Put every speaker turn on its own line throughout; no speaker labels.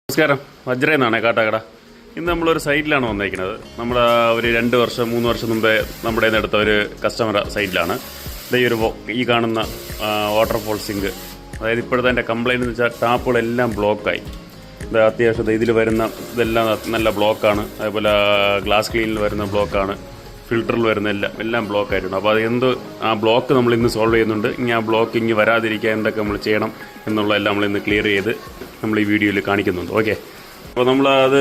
നമസ്കാരം, വജ്ര എന്നാണ് കാട്ടാക്കട. ഇന്ന് നമ്മളൊരു സൈറ്റിലാണ് വന്നിരിക്കുന്നത്. നമ്മൾ ഒരു 2 വർഷം 3 വർഷം മുമ്പേ നമ്മുടെ എടുത്ത ഒരു കസ്റ്റമർ സൈറ്റിലാണ്. ഈ കാണുന്ന വാട്ടർഫോൾ സിങ്ക്, അതായത് ഇപ്പോഴത്തെ എൻ്റെ കംപ്ലയിൻ്റ് എന്ന് വെച്ചാൽ ടാപ്പുകളെല്ലാം ബ്ലോക്കായി. അത്യാവശ്യം ഇതിൽ വരുന്ന ഇതെല്ലാം നല്ല ബ്ലോക്കാണ്. അതേപോലെ ഗ്ലാസ് ക്ലീനിൽ വരുന്ന ബ്ലോക്കാണ്, ഫിൽറ്ററിൽ വരുന്ന എല്ലാം ബ്ലോക്ക് ആയിട്ടുണ്ട്. അപ്പോൾ അത് ആ ബ്ലോക്ക് നമ്മൾ ഇന്ന് സോൾവ് ചെയ്യുന്നുണ്ട്. ഇനി ആ ബ്ലോക്ക് ഇനി വരാതിരിക്കാൻ എന്തൊക്കെ നമ്മൾ ചെയ്യണം എന്നുള്ളതെല്ലാം നമ്മളിന്ന് ക്ലിയർ ചെയ്ത് നമ്മൾ ഈ വീഡിയോയിൽ കാണിക്കുന്നുണ്ട്. ഓക്കെ, അപ്പോൾ നമ്മൾ അത്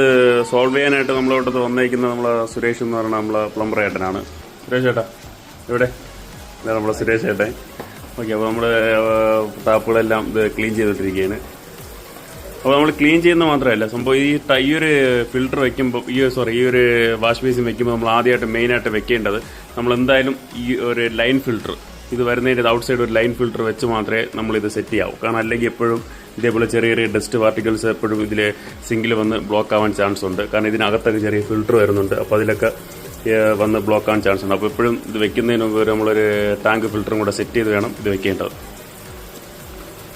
സോൾവ് ചെയ്യാനായിട്ട് നമ്മളോട്ട് വന്നേക്കുന്നത് സുരേഷ് എന്ന് പറഞ്ഞാൽ നമ്മളെ പ്ലംബർ ഏട്ടനാണ്. സുരേഷ് ഏട്ടാ ഇവിടെ നമ്മളെ സുരേഷ് ഏട്ടൻ. ഓക്കെ, അപ്പോൾ നമ്മൾ ടാപ്പുകളെല്ലാം ഇത് ക്ലീൻ ചെയ്തിട്ടിരിക്കുകയാണ്. അപ്പോൾ നമ്മൾ ക്ലീൻ ചെയ്യുന്ന മാത്രമല്ല സംഭവം, ഈ ഒരു ഫിൽറ്റർ വെക്കുമ്പോൾ ഈ ഒരു വാഷ് ബേസിൻ വെക്കുമ്പോൾ നമ്മൾ ആദ്യമായിട്ട് മെയിനായിട്ട് വെക്കേണ്ടത്, നമ്മൾ എന്തായാലും ഈ ഒരു ലൈൻ ഫിൽറ്റർ, ഇത് വരുന്നതിൻ്റെ ഔട്ട് സൈഡ് ഒരു ലൈൻ ഫിൽറ്റർ വെച്ച് മാത്രമേ നമ്മളിത് സെറ്റ് ചെയ്യാവൂ. കാരണം അല്ലെങ്കിൽ എപ്പോഴും ഇതേപോലെ ചെറിയ ചെറിയ ഡസ്റ്റ് പാർട്ടിക്കിൾസ് എപ്പോഴും ഇതിൽ സിങ്കിൽ വന്ന് ബ്ലോക്ക് ആവാൻ ചാൻസ് ഉണ്ട്. കാരണം ഇതിനകത്തൊക്കെ ചെറിയ ഫിൽറ്റർ വരുന്നുണ്ട്. അപ്പോൾ അതിലൊക്കെ വന്ന് ബ്ലോക്ക് ആവാൻ ചാൻസ് ഉണ്ട്. അപ്പോൾ എപ്പോഴും ഇത് വെക്കുന്നതിന് മുമ്പ് നമ്മളൊരു ടാങ്ക് ഫിൽറ്ററും കൂടെ സെറ്റ് ചെയ്ത് വേണം ഇത് വെക്കേണ്ടത്.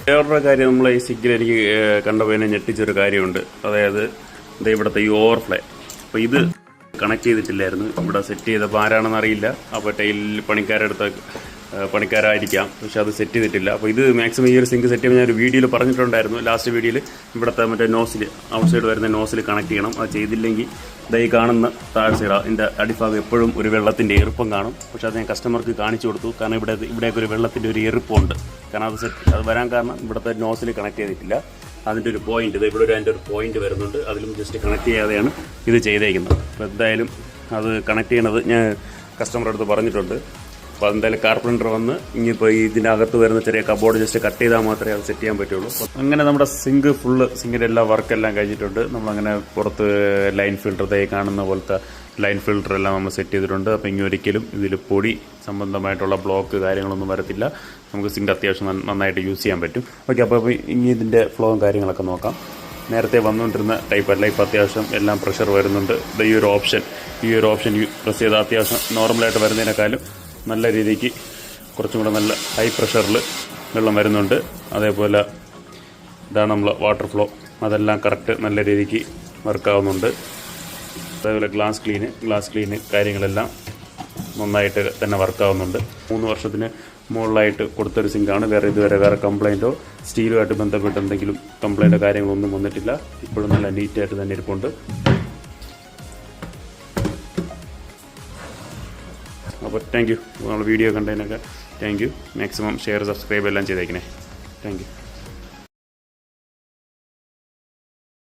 വേറൊരു കാര്യം, നമ്മൾ ഈ സിങ്കിൽ എനിക്ക് കണ്ടപ്പോൾ ഞെട്ടിച്ചൊരു കാര്യമുണ്ട്. അതായത് ഇവിടുത്തെ ഈ ഓവർഫ്ലേ, അപ്പോൾ ഇത് കണക്ട് ചെയ്തിട്ടില്ലായിരുന്നു. ഇവിടെ സെറ്റ് ചെയ്തപ്പോൾ ആരാണെന്ന് അറിയില്ല. അപ്പോൾ പണിക്കാരായിരിക്കാം, പക്ഷെ അത് സെറ്റ് ചെയ്തിട്ടില്ല. അപ്പോൾ ഇത് മാക്സിമം ഈ ഒരു സിങ്ക് സെറ്റ് ചെയ്യുമ്പോൾ ഞാൻ ഒരു വീഡിയോയിൽ പറഞ്ഞിട്ടുണ്ടായിരുന്നു. ലാസ്റ്റ് വീഡിയോയിൽ ഇവിടുത്തെ മറ്റേ നോസിൽ, ഔട്ട് സൈഡ് വരുന്ന നോസിൽ കണക്ട് ചെയ്യണം. അത് ചെയ്തില്ലെങ്കിൽ ഈ കാണുന്ന താഴെ സൈഡ് ഇതിൻ്റെ അടിഭാഗം എപ്പോഴും ഒരു വെള്ളത്തിൻ്റെ എറുപ്പം കാണും. പക്ഷെ അത് ഞാൻ കസ്റ്റമർക്ക് കാണിച്ചു കൊടുത്തു. കാരണം ഇവിടെയൊക്കെ ഒരു വെള്ളത്തിൻ്റെ ഒരു എറുപ്പമുണ്ട്. കാരണം അത് വരാൻ കാരണം ഇവിടുത്തെ നോസിൽ കണക്ട് ചെയ്തിട്ടില്ല. അതിൻ്റെ ഒരു പോയിന്റ്, ഇവിടെ അതിൻ്റെ ഒരു പോയിന്റ് വരുന്നുണ്ട്. അതിലും ജസ്റ്റ് കണക്ട് ചെയ്യാതെയാണ് ഇത് ചെയ്തേക്കുന്നത്. അപ്പോൾ എന്തായാലും അത് കണക്ട് ചെയ്യണത് ഞാൻ കസ്റ്റമറുടെ അടുത്ത് പറഞ്ഞിട്ടുണ്ട്. അപ്പോൾ അതെന്തായാലും കാർപ്പൻറ്റർ വന്ന് ഇനിയിപ്പോൾ ഇതിൻ്റെ അകത്ത് വരുന്ന ചെറിയ കബോർഡ് ജസ്റ്റ് കട്ട് ചെയ്താൽ മാത്രമേ അത് സെറ്റ് ചെയ്യാൻ പറ്റുള്ളൂ. അങ്ങനെ നമ്മുടെ സിങ്കിൻ്റെ എല്ലാ വർക്കെല്ലാം കഴിഞ്ഞിട്ടുണ്ട്. നമ്മളങ്ങനെ പുറത്ത് ലൈൻ ഫിൽറ്റർ കാണുന്ന പോലത്തെ ലൈൻ ഫിൽറ്റർ എല്ലാം നമ്മൾ സെറ്റ് ചെയ്തിട്ടുണ്ട്. അപ്പോൾ ഇനി ഒരിക്കലും ഇതിൽ പൊടി സംബന്ധമായിട്ടുള്ള ബ്ലോക്ക് കാര്യങ്ങളൊന്നും വരത്തില്ല. നമുക്ക് സിങ്ക് അത്യാവശ്യം നന്നായിട്ട് യൂസ് ചെയ്യാൻ പറ്റും. ഓക്കെ, അപ്പോൾ ഇനി ഇതിൻ്റെ ഫ്ലോയും കാര്യങ്ങളൊക്കെ നോക്കാം. നേരത്തെ വന്നുകൊണ്ടിരുന്ന ടൈപ്പല്ല, ഇപ്പോൾ അത്യാവശ്യം എല്ലാം പ്രഷർ വരുന്നുണ്ട്. ഈ ഒരു ഓപ്ഷൻ പ്രസ് ചെയ്താൽ അത്യാവശ്യം നോർമലായിട്ട് വരുന്നതിനേക്കാളും നല്ല രീതിക്ക് കുറച്ചും കൂടെ നല്ല ഹൈ പ്രഷറിൽ വെള്ളം വരുന്നുണ്ട്. അതേപോലെ ഇതാണ് നമ്മൾ വാട്ടർ ഫ്ലോ, അതെല്ലാം കറക്റ്റ് നല്ല രീതിക്ക് വർക്കാവുന്നുണ്ട്. അതേപോലെ ഗ്ലാസ് ക്ലീന് കാര്യങ്ങളെല്ലാം നന്നായിട്ട് തന്നെ വർക്കാവുന്നുണ്ട്. 3 വർഷത്തിന് മുകളിലായിട്ട് കൊടുത്തൊരു സിങ്കാണ്. ഇതുവരെ വേറെ കംപ്ലൈൻറ്റോ സ്റ്റീലുമായിട്ട് ബന്ധപ്പെട്ട് എന്തെങ്കിലും കംപ്ലൈൻറ്റോ കാര്യങ്ങളൊന്നും വന്നിട്ടില്ല. ഇപ്പോഴും നല്ല നീറ്റായിട്ട് തന്നെ ഇരിപ്പുണ്ട്. അപ്പോൾ താങ്ക് യു, നമ്മൾ വീഡിയോ കണ്ടതിനൊക്കെ thank you. Maximum share subscribe എല്ലാം ചെയ്തേക്കണേ. Thank U.